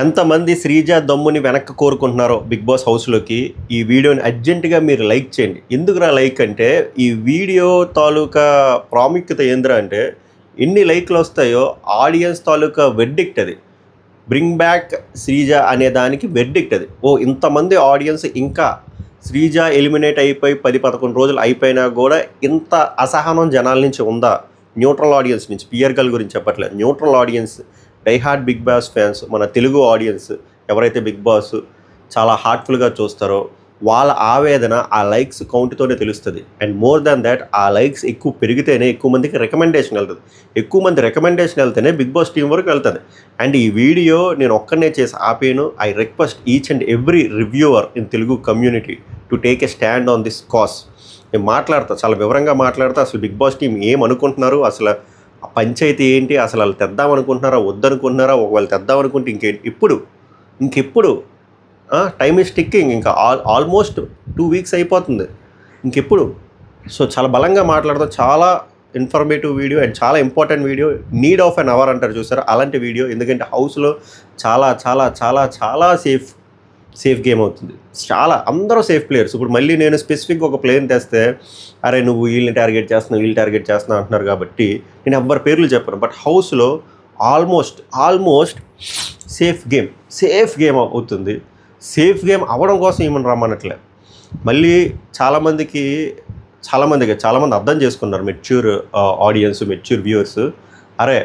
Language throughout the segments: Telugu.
ఎంతమంది శ్రీజ దమ్ముని వెనక్కి కోరుకుంటున్నారో బిగ్ బాస్ హౌస్లోకి ఈ వీడియోని అర్జెంటుగా మీరు లైక్ చేయండి. ఎందుకురా లైక్ అంటే ఈ వీడియో తాలూకా ప్రాముఖ్యత ఏంద్రా అంటే ఎన్ని లైక్లు వస్తాయో ఆడియన్స్ తాలూకా వెర్డిక్ట్ అది. బ్రింగ్ బ్యాక్ శ్రీజ అనే దానికి వెర్డిక్ట్ అది. ఇంతమంది ఆడియన్స్ ఇంకా శ్రీజ ఎలిమినేట్ అయిపోయి 10-11 రోజులు అయిపోయినా కూడా ఇంత అసహనం జనాల నుంచి ఉందా? న్యూట్రల్ ఆడియన్స్ నుంచి, పియర్ గర్ల్ గురించి చెప్పట్లేదు, neutral audience, diehard Bigg Boss fans, మన తెలుగు ఆడియన్స్ ఎవరైతే బిగ్ బాస్ చాలా హార్ట్ఫుల్గా చూస్తారో వాళ్ళ ఆవేదన ఆ లైక్స్ కౌంట్తోనే తెలుస్తుంది. అండ్ మోర్ దాన్ దాట్ ఆ లైక్స్ ఎక్కువ పెరిగితేనే ఎక్కువ మందికి రికమెండేషన్ వెళ్తుంది. ఎక్కువ మంది రికమెండేషన్ వెళ్తేనే బిగ్ బాస్ టీం వరకు వెళ్తుంది. అండ్ ఈ వీడియో నేను ఒక్కనే చేసి ఆపేను. I request each and every reviewer in Telugu community to take a stand on this cause. నేను మాట్లాడతా, చాలా వివరంగా మాట్లాడతా. అసలు బిగ్ బాస్ టీం ఏమనుకుంటున్నారు, అసలు ఆ పంచాయతీ ఏంటి, అసలు వాళ్ళు తెద్దామనుకుంటున్నారా వద్దనుకుంటున్నారా, ఒకవేళ తెద్దామనుకుంటే ఇంకెప్పుడు టైమ్ ఈజ్ టిక్కింగ్. ఇంకా ఆల్మోస్ట్ 2 వీక్స్ అయిపోతుంది. ఇంకెప్పుడు? సో చాలా బలంగా మాట్లాడతాం. చాలా ఇన్ఫర్మేటివ్ వీడియో అండ్ చాలా important video. Need of an hour అంటారు చూసారా, అలాంటి వీడియో. ఎందుకంటే హౌస్లో చాలా చాలా చాలా చాలా సేఫ్ గేమ్ అవుతుంది. చాలా అందరూ సేఫ్ ప్లేయర్స్. ఇప్పుడు మళ్ళీ నేను స్పెసిఫిక్గా ఒక ప్లేయర్ని తెస్తే అరే నువ్వు వీళ్ళని టార్గెట్ చేస్తున్నావు అంటున్నారు కాబట్టి నేను ఎవ్వరి పేర్లు చెప్పను. బట్ హౌస్లో ఆల్మోస్ట్ సేఫ్ గేమ్ అవుతుంది. సేఫ్ గేమ్ అవ్వడం కోసం ఏమని రమ్మనట్లే. మళ్ళీ చాలామంది అర్థం చేసుకున్నారు, మెచ్యూర్ ఆడియన్స్, మెచ్యూర్ వ్యూవర్స్. అరే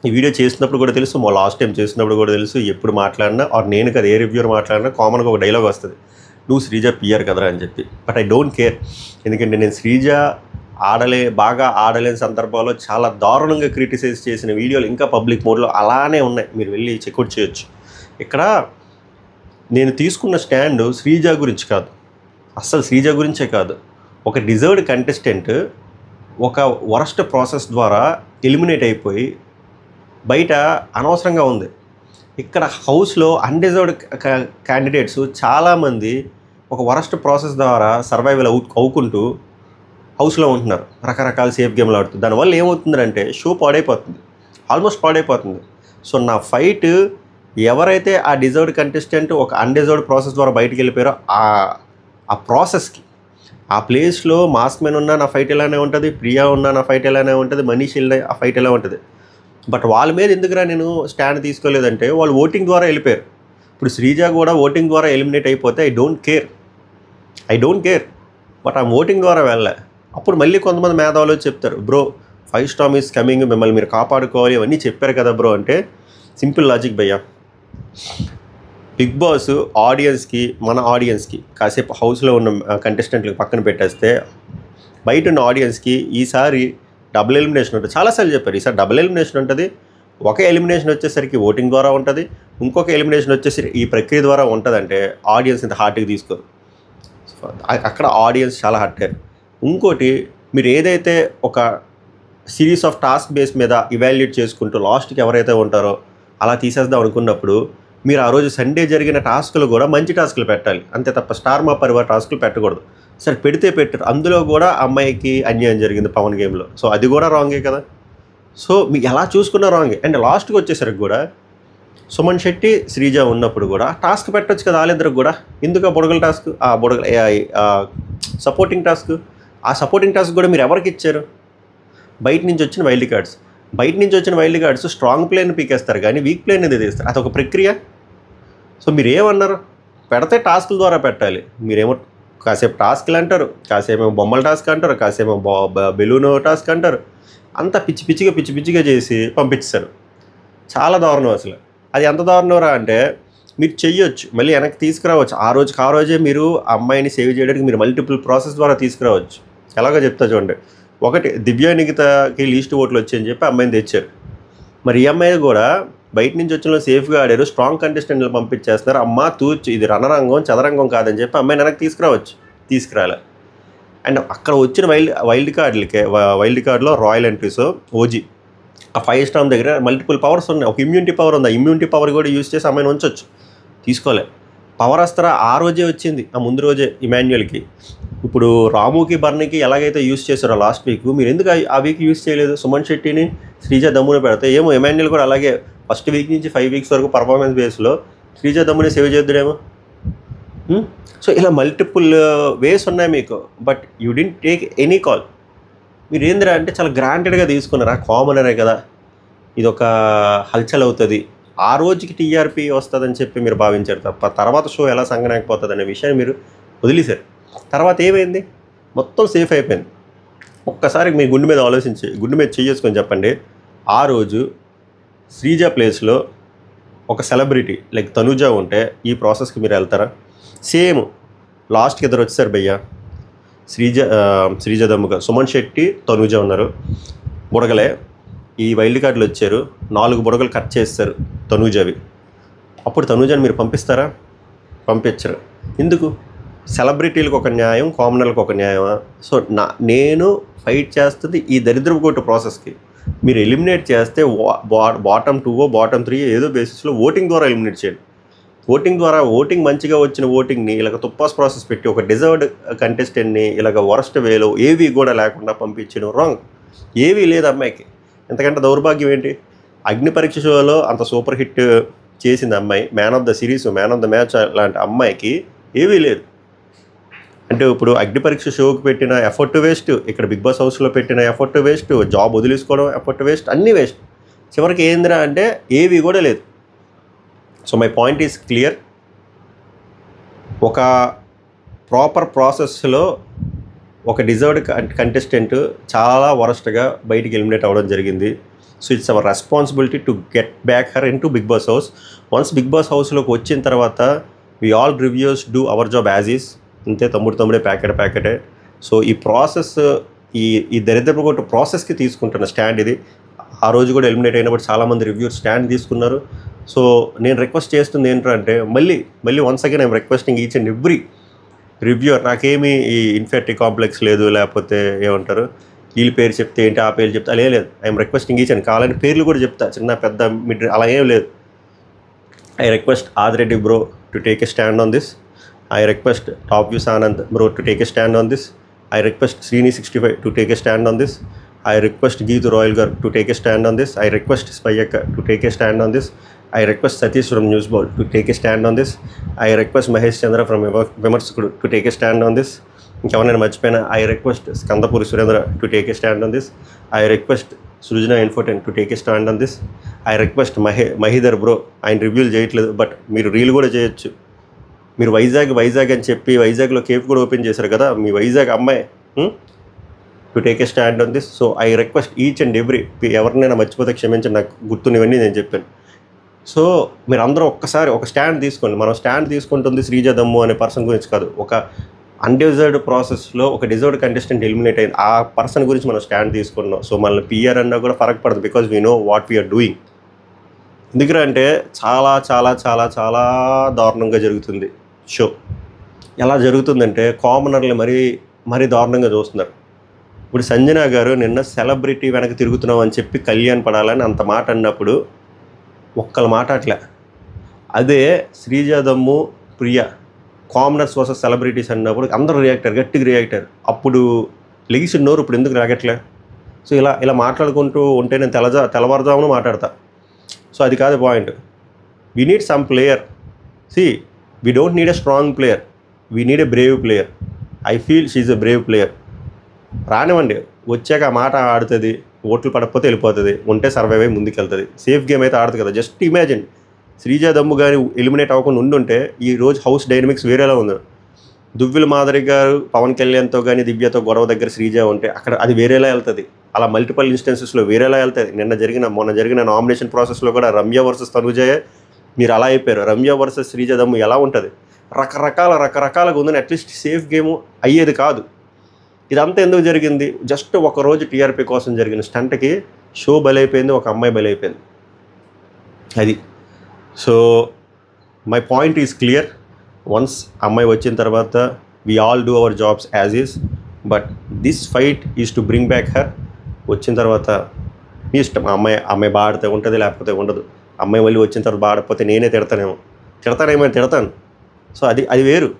ఈ వీడియో చేసినప్పుడు కూడా తెలుసు, మా లాస్ట్ టైం చేసినప్పుడు కూడా తెలుసు, ఎప్పుడు మాట్లాడినా నేను కదా ఏ రివ్యూర్ మాట్లాడినా కామన్గా ఒక డైలాగ్ వస్తుంది, నువ్వు శ్రీజ పియర్ కదరా అని చెప్పి. But I don't care. ఎందుకంటే నేను శ్రీజ బాగా ఆడలేని సందర్భాల్లో చాలా దారుణంగా క్రిటిసైజ్ చేసిన వీడియోలు ఇంకా పబ్లిక్ మోడ్లో అలానే ఉన్నాయి. మీరు వెళ్ళి చెక్అవుట్ చేయొచ్చు. ఇక్కడ నేను తీసుకున్న స్టాండ్ శ్రీజ గురించి కాదు, అస్సలు శ్రీజ గురించే కాదు. ఒక డిజర్వ్డ్ కంటెస్టెంట్ ఒక వరస్ట్ ప్రాసెస్ ద్వారా ఎలిమినేట్ అయిపోయి బయట అనవసరంగా ఉంది. ఇక్కడ హౌస్లో అన్డిజర్వ్డ్ క్యాండిడేట్స్ చాలామంది ఒక వరస్ట్ ప్రాసెస్ ద్వారా సర్వైవల్ అవుకుంటూ హౌస్లో ఉంటున్నారు, రకరకాల సేఫ్ గేమ్లు ఆడుతూ. దానివల్ల ఏమవుతుందంటే షో ఆల్మోస్ట్ పాడైపోతుంది. సో నా ఫైట్ ఎవరైతే ఆ డిజర్వ్డ్ కంటెస్టెంట్ ఒక అన్డిజర్వ్డ్ ప్రాసెస్ ద్వారా బయటికి వెళ్ళిపోయారో ఆ ప్రాసెస్కి, ఆ ప్లేస్లో మాస్క్ మెన్ ఉన్నా నా ఫైట్ ఎలానే ఉంటుంది, ప్రియా ఉన్నా నా ఫైట్ ఎలానే ఉంటుంది, మనీష్ ఆ ఫైట్ ఎలా ఉంటుంది. బట్ వాళ్ళ మీద ఎందుకురా నేను స్టాండ్ తీసుకోలేదంటే వాళ్ళు ఓటింగ్ ద్వారా వెళ్ళిపోయారు. ఇప్పుడు శ్రీజ కూడా ఓటింగ్ ద్వారా ఎలిమినేట్ అయిపోతే ఐ డోంట్ కేర్. బట్ ఆ ఓటింగ్ ద్వారా వెళ్ళలే. అప్పుడు మళ్ళీ కొంతమంది మేధావులు చెప్తారు, బ్రో 5 స్టార్ ఈస్ కమింగ్, మిమ్మల్ని మీరు కాపాడుకోవాలి, ఇవన్నీ చెప్పారు కదా బ్రో అంటే సింపుల్ లాజిక్ భయ్యా. బిగ్ బాస్ మన ఆడియన్స్కి కాసేపు హౌస్లో ఉన్న కంటెస్టెంట్లకు పక్కన పెట్టేస్తే బయట ఉన్న ఆడియన్స్కి ఈసారి డబుల్ ఎలిమినేషన్ ఉంటుంది. చాలాసార్లు చెప్పారు, ఈసారి డబుల్ ఎలిమినేషన్ ఉంటుంది. ఒక ఎలిమినేషన్ వచ్చేసరికి ఓటింగ్ ద్వారా ఉంటుంది, ఇంకొక ఎలిమినేషన్ వచ్చేసరి ఈ ప్రక్రియ ద్వారా ఉంటుందంటే ఆడియన్స్ ఇంత హార్ట్కి తీసుకోరు. అక్కడ ఆడియన్స్ చాలా హర్ట్ అయ్యారు. ఇంకోటి, మీరు ఏదైతే ఒక సిరీస్ ఆఫ్ టాస్క్ బేస్ మీద ఇవాల్యుయేట్ చేసుకుంటూ లాస్ట్కి ఎవరైతే ఉంటారో అలా తీసేద్దాం అనుకున్నప్పుడు మీరు ఆ రోజు సండే జరిగిన టాస్కులు కూడా మంచి టాస్కులు పెట్టాలి, అంతే తప్ప స్టార్ మా పరివార్ టాస్కులు పెట్టకూడదు. సరే పెట్టారు, అందులో కూడా అమ్మాయికి అన్యాయం జరిగింది పవన్ గేమ్లో. సో అది కూడా రాంగే కదా. సో మీకు ఎలా చూసుకున్నా రాంగే. అండ్ లాస్ట్కి వచ్చేసరికి కూడా సుమన్ శెట్టి, శ్రీజ ఉన్నప్పుడు కూడా టాస్క్ పెట్టవచ్చు కదా వాళ్ళిద్దరికి కూడా. ఎందుకు ఆ బుడగల టాస్క్, సపోర్టింగ్ టాస్క్ కూడా మీరు ఎవరికి ఇచ్చారు? బయట నుంచి వచ్చిన వైల్డ్ కార్డ్స్ స్ట్రాంగ్ ప్లేని పీకేస్తారు కానీ వీక్ ప్లేని తీస్తారు. అదొక ప్రక్రియ. సో మీరు ఏమన్నారు, పెడితే టాస్కుల ద్వారా పెట్టాలి. మీరేమో కాసేపు టాస్క్లు అంటారు, కాసేపు బొమ్మల టాస్క్ అంటారు, కాసేపు బెలూన్ టాస్క్ అంటారు. అంతా పిచ్చిగా చేసి పంపించారు. చాలా దారుణం అసలు. అది ఎంత దారుణంరా అంటే మీరు చెయ్యొచ్చు, మళ్ళీ వెనక్కి తీసుకురావచ్చు. ఆ రోజే మీరు అమ్మాయిని సేవ్ చేయడానికి మీరు మల్టిపుల్ ప్రాసెస్ ద్వారా తీసుకురావచ్చు. ఎలాగో చెప్తా చూడండి. ఒకటి, దివ్య నిఖితకి లీస్ట్ ఓట్లు వచ్చాయని చెప్పి అమ్మాయిని తెచ్చారు. మరి ఈ అమ్మాయి కూడా బయట నుంచి వచ్చిన సేఫ్గా ఆడారు, స్ట్రాంగ్ కంటెస్టెంట్లు పంపించేస్తున్నారు. అమ్మ తూర్చు, ఇది రణరంగం చదరంగం కాదని చెప్పి అమ్మాయిని వెనక్కి తీసుకురాలే. అండ్ అక్కడ వచ్చిన వైల్డ్ కార్డ్లో రాయల్ ఎంట్రీస్, ఓజీ, ఆ 5 స్టార్ దగ్గర మల్టిపుల్ పవర్స్ ఉన్నాయి. ఒక ఇమ్యూనిటీ పవర్ ఉంది. ఆ ఇమ్యూనిటీ పవర్ కూడా యూజ్ చేసి అమ్మాయిని ఉంచవచ్చు. తీసుకోలే. పవర్ అస్త్ర ఆ రోజే వచ్చింది, ఆ ముందు రోజే ఇమాన్యుయల్కి. ఇప్పుడు రాముకి బర్నీకి ఎలాగైతే యూస్ చేశారో లాస్ట్ వీక్, మీరు ఎందుకు ఆ వీక్ యూస్ చేయలేదు? సుమన్ శెట్టిని శ్రీజ దమ్ముని పెడితే ఏమో ఇమాన్యుయల్ కూడా అలాగే ఫస్ట్ వీక్ నుంచి 5 వీక్స్ వరకు పర్ఫార్మెన్స్ బేస్లో శ్రీజ దమ్ముని సేవ్ చేద్దాడేమో. సో ఇలా మల్టిపుల్ వేస్ ఉన్నాయి మీకు, but you didn't take any call. మీరు ఏందిరా అంటే చాలా గ్రాంటెడ్గా తీసుకున్నారా, కామన్ అనే కదా, ఇది ఒక హల్చల్ అవుతుంది, ఆ రోజుకి టీఆర్పీ వస్తుందని చెప్పి మీరు భావించారు తప్ప తర్వాత షో ఎలా సంగనాకపోతుంది అనే విషయాన్ని మీరు వదిలేశారు. తర్వాత ఏమైంది? మొత్తం సేఫ్ అయిపోయింది. ఒక్కసారి మీ గుండె మీద ఆలోచించి, గుండె మీద చేసుకొని చెప్పండి, ఆ రోజు శ్రీజ ప్లేస్లో ఒక సెలబ్రిటీ లైక్ తనుజ ఉంటే ఈ ప్రాసెస్కి మీరు వెళ్తారా? సేమ్ లాస్ట్కి ఇద్దరు వచ్చేసారు భయ్య, శ్రీజ దమ్ముగా సుమన్ శెట్టి తనుజ ఉన్నారు, బుడగలే. ఈ వైల్డ్ కార్డులు వచ్చారు, 4 బుడగలు కట్ చేస్తారు తనుజవి. అప్పుడు తనుజని మీరు పంపిస్తారా? పంపించరు. ఎందుకు? సెలబ్రిటీలకు ఒక న్యాయం, కామనర్లకు ఒక న్యాయమా? సో నేను ఫైట్ చేస్తుంది ఈ దరిద్రపు కొట్టు ప్రాసెస్కి. మీరు ఎలిమినేట్ చేస్తే బాటమ్ 2 బాటమ్ 3 ఏదో బేసిస్లో ఓటింగ్ ద్వారా ఎలిమినేట్ చేయండి. ఓటింగ్ ద్వారా ఓటింగ్ మంచిగా వచ్చిన ఓటింగ్ని ఇలాగ తుప్పాస్ ప్రాసెస్ పెట్టి ఒక డిజర్వ్డ్ కంటెస్టెంట్ని ఇలాగ వరస్ట్ వేలో ఏవీ కూడా లేకుండా పంపించడం రాంగ్. ఏవీ లేదు అమ్మాయికి. ఎంతకంటే దౌర్భాగ్యం ఏంటి? అగ్ని పరీక్ష షోలో అంత సూపర్ హిట్ చేసింది అమ్మాయి, man of the series, man of the match లాంటి అమ్మాయికి ఏవీ లేదు. అంటే ఇప్పుడు అగ్ని పరీక్ష షోకి పెట్టిన ఎఫర్ట్ వేస్ట్, ఇక్కడ బిగ్ బాస్ హౌస్లో పెట్టిన ఎఫర్ట్ వేస్ట్, జాబ్ వదిలేసుకోవడం ఎఫర్ట్ వేస్ట్, అన్నీ వేస్ట్. చివరికి ఏందిరా అంటే ఏవీ కూడా లేదు. So my point is clear. ఒక ప్రాపర్ ప్రాసెస్లో ఒక డిజర్వ్డ్ కంటెస్టెంట్ చాలా వరస్ట్గా బయటికి ఎలిమినేట్ అవ్వడం జరిగింది. So it's our responsibility to get back her in to Bigg Boss house. Once Bigg Boss హౌస్లోకి వచ్చిన తర్వాత we all reviews do our job as is. అంతే, తమ్ముడే ప్యాకెటే. సో ఈ ప్రాసెస్, ఈ దరిద్రపు కొట్టు ప్రాసెస్కి తీసుకుంటున్న స్టాండ్ ఇది. ఆ రోజు కూడా ఎలిమినేట్ అయినప్పుడు చాలామంది రివ్యూర్ స్టాండ్ తీసుకున్నారు. సో నేను రిక్వెస్ట్ చేస్తుంది ఏంటంటే మళ్ళీ once again I'm requesting each and every reviewer. నాకేమీ ఈ ఇన్ఫెక్టివ్ కాంప్లెక్స్ లేదు, లేకపోతే ఏమంటారు వీళ్ళ పేరు చెప్తే ఏంటి, ఆ పేరు చెప్తే అలా లేదు. ఐఎమ్ రిక్వెస్టింగ్ ఈచ్ అండ్ కావాలని పేర్లు కూడా చెప్తా, చిన్న పెద్ద మిడ్ అలా ఏం లేదు. I request Adireddy bro to take a stand on this. I request Top Views Anand bro to take a stand on this. I request Srini65 to take a stand on this. I request Geetu Royal Gar to take a stand on this. I request Spayaka to take a stand on this. I request Satish from Newsball to take a stand on this. I request Mahesh Chandra from Vimarskudu to take a stand on this. ఇంకెవరైనా మర్చిపోయినా I request Skandapuri Surendra to take a stand on this. I request Srujana Infoten to take a stand on this. I request Mahidhar bro, ఆయన రివ్యూలు చేయట్లేదు బట్ మీరు రీల్ కూడా చేయొచ్చు. మీరు వైజాగ్ అని చెప్పి వైజాగ్లో కేఫ్ కూడా ఓపెన్ చేశారు కదా, మీ వైజాగ్ అమ్మాయి to take a stand on this. So I request each and every, ఎవరినైనా మర్చిపోతే క్షమించండి, నాకు గుర్తున్నవన్నీ నేను చెప్పాను. సో మీరు అందరూ ఒక్కసారి ఒక స్టాండ్ తీసుకోండి. మనం స్టాండ్ తీసుకుంటుంది శ్రీజ దమ్ము అనే పర్సన్ గురించి కాదు, ఒక అన్డిజర్వ్డ్ ప్రాసెస్లో ఒక డిజర్వ్డ్ కంటెస్టెంట్ ఎలిమినేట్ అయింది, ఆ పర్సన్ గురించి మనం స్టాండ్ తీసుకున్నాం. సో మనల్ని పిఆర్ అన్నా కూడా ఫరక్ పడదు, because we know what we are doing. ఎందుకంటే చాలా చాలా చాలా చాలా దారుణంగా జరుగుతుంది షో. ఎలా జరుగుతుందంటే కామనర్లు మరీ దారుణంగా చూస్తున్నారు. ఇప్పుడు సంజన గారు నిన్న సెలబ్రిటీ వెనక తిరుగుతున్నాం అని చెప్పి కళ్యాణ్ పడాలని అంత మాట అన్నప్పుడు ఒక్కల మాట అట్లా. అదే శ్రీజ దమ్ము ప్రియా కామనర్స్ వర్సెస్ సెలబ్రిటీస్ అన్నప్పుడు అందరూ గట్టిగా రియాక్టర్. అప్పుడు లెగిసిన నోరు ఇప్పుడు ఎందుకు రాగట్లే? సో ఇలా మాట్లాడుకుంటూ ఉంటే నేను తెల్లవారుజామున మాట్లాడతా. సో అది కాదు point. We need some player. See we don't need a strong player, we need a brave player. I feel she's a brave player. రానివ్వండి, వచ్చాక ఆ మాట ఆడుతుంది, ఓట్లు పడకపోతే వెళ్ళిపోతుంది, ఉంటే సర్వైవ్ అయ్యి ముందుకెళ్తుంది. సేఫ్ గేమ్ అయితే ఆడుతుంది కదా. జస్ట్ ఇమాజిన్ శ్రీజ దమ్ము కానీ ఎలిమినేట్ అవ్వకుండా ఉండుంటే ఈరోజు హౌస్ డైనమిక్స్ వేరేలా ఉంది. దువ్విల మాధురి గారు పవన్ కళ్యాణ్తో కానీ దివ్యతో గొడవ దగ్గర శ్రీజ ఉంటే అక్కడ అది వేరేలా వెళ్తుంది. అలా మల్టిపల్ ఇన్స్టెన్సెస్లో వేరేలా వెళ్తుంది. మొన్న జరిగిన నామినేషన్ ప్రాసెస్లో కూడా రమ్య వర్సెస్ తనుజయే మీరు అలా అయిపోయారు. రమ్య వర్సెస్ శ్రీజ దమ్ము ఎలా ఉంటుంది? రకరకాలుగా ఉందని అట్లీస్ట్ సేఫ్ గేమ్ అయ్యేది కాదు. ఇదంతా ఎందుకు జరిగింది? జస్ట్ ఒకరోజు టీఆర్పీ కోసం జరిగిన స్టంట్కి షో బలైపోయింది, ఒక అమ్మాయి బలైపోయింది. అది. So my point is clear. Once అమ్మాయి వచ్చిన తర్వాత we all do our jobs as is, but this fight is to bring back her. వచ్చిన తర్వాత మీ ఇష్టం, అమ్మాయి బాడితే ఉంటుంది లేకపోతే ఉండదు. అమ్మాయి మళ్ళీ వచ్చిన తర్వాత బాడకపోతే నేనే తిడతానేమో తిడతాను. సో అది వేరు.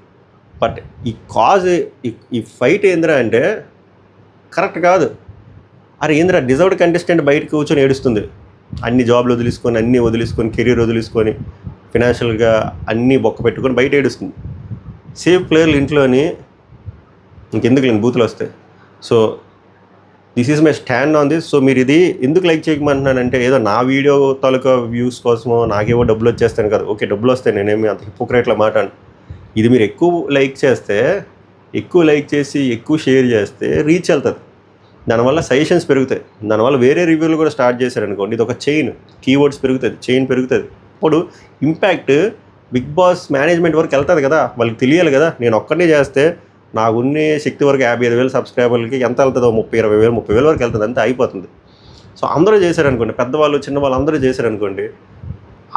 బట్ ఈ కాజ్ ఈ ఫైట్ ఏందిరా అంటే కరెక్ట్ కాదు. అరే ఏందిరా డిజర్వ్డ్ కంటెస్టెంట్ బయటకు కూర్చొని ఏడుస్తుంది, అన్ని జాబ్లు వదిలేసుకొని, అన్నీ వదిలేసుకొని, కెరీర్ వదిలేసుకొని, ఫినాన్షియల్గా అన్నీ బొక్క పెట్టుకొని బయట ఏడుస్తుంది. సేఫ్ ప్లేయర్లు ఇంట్లోని ఇంకెందుకు లేని బూతులు వస్తాయి. So this is my stand on this. So మీరు ఇది ఎందుకు లైక్ చేయమంటున్నానంటే ఏదో నా వీడియో తాలూకా వ్యూస్ కోసమో నాకేవో డబ్బులు వచ్చేస్తాను కదా. ఓకే, డబ్బులు వస్తాయి, నేనేమి అంత హిపోక్రేట్లా మాట్లాడను. ఇది మీరు ఎక్కువ లైక్ చేస్తే, ఎక్కువ లైక్ చేసి ఎక్కువ షేర్ చేస్తే రీచ్ వెళ్తుంది, దానివల్ల సజెషన్స్ పెరుగుతాయి, దానివల్ల వేరే రివ్యూలు కూడా స్టార్ట్ చేశారనుకోండి, ఇది ఒక చైన్, కీవర్డ్స్ పెరుగుతుంది, చైన్ పెరుగుతుంది. ఇప్పుడు ఇంపాక్ట్ బిగ్ బాస్ మేనేజ్మెంట్ వరకు వెళ్తుంది కదా, వాళ్ళకి తెలియాలి కదా. నేను ఒక్కడే చేస్తే నాకున్న శక్తి వరకు 55,000 సబ్స్క్రైబర్లకి ఎంత వెళ్తుందో 30,000 వరకు వెళ్తుంది, అంతే అయిపోతుంది. సో అందరూ చేశారనుకోండి, పెద్దవాళ్ళు చిన్నవాళ్ళు అందరూ చేశారనుకోండి,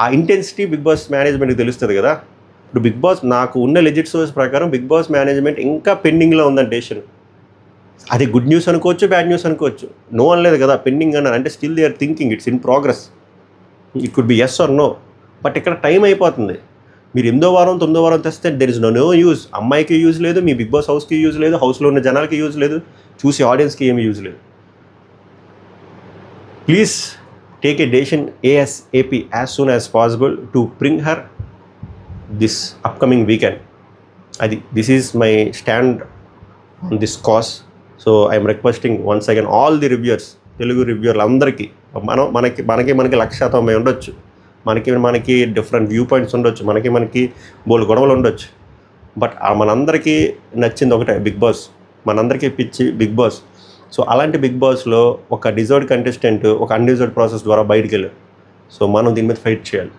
ఆ ఇంటెన్సిటీ బిగ్ బాస్ మేనేజ్మెంట్కి తెలుస్తుంది కదా. ఇప్పుడు బిగ్ బాస్ నాకు ఉన్న లెజిట్ సోర్స్ ప్రకారం బిగ్ బాస్ మేనేజ్మెంట్ ఇంకా పెండింగ్లో ఉందని డెసిషన్. అది గుడ్ న్యూస్ అనుకోవచ్చు, బ్యాడ్ న్యూస్ అనుకోవచ్చు, నో అనలేదు కదా, పెండింగ్ అన్నారు అంటే still they are thinking, it's in progress, it could be yes or no. But ఇక్కడ టైం అయిపోతుంది. మీరు 8వ వారం 9వ వారం తెస్తే దెర్ ఇస్ నో యూజ్. అమ్మాయికి యూజ్ లేదు, మీ బిగ్ బాస్ హౌస్కి యూజ్ లేదు, హౌస్లో ఉన్న జనాలకి యూజ్ లేదు, చూసి ఆడియన్స్కి ఏమి యూజ్ లేదు. Please take a decision ASAP as soon as possible to bring her this upcoming weekend. This is my stand on this cause. So I'm requesting once again all the reviewers, Telugu రివ్యూయర్లు అందరికీ, మనకి 190 ఉండొచ్చు, మనకి డిఫరెంట్ వ్యూ పాయింట్స్ ఉండొచ్చు, మనకి బోల్డ్ గొడవలు ఉండొచ్చు, బట్ మనందరికీ నచ్చింది ఒకటే, బిగ్ బాస్. మనందరికీ పిచ్చి బిగ్ బాస్. సో అలాంటి బిగ్ బాస్లో ఒక డిజర్వ్డ్ కంటెస్టెంట్ ఒక అన్డిజర్వ్డ్ ప్రాసెస్ ద్వారా బయటికి వెళ్ళారు. సో మనం దీని మీద ఫైట్ చేయాలి.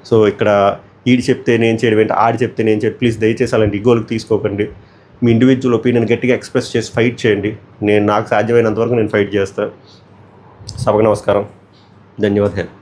సో ఇక్కడ ఈడు చెప్తే నేను చేయడం ఏంటి, ఆడి చెప్తే నేను చేయడం, ప్లీజ్ దయచేసి అలాంటి ఇగోలకు తీసుకోకండి. మీ ఇండివిజువల్ ఒపీనియన్ గట్టిగా ఎక్స్ప్రెస్ చేసి ఫైట్ చేయండి. నాకు సాధ్యమైనంతవరకు నేను ఫైట్ చేస్తాను. సభకు నమస్కారం, ధన్యవాదాలు.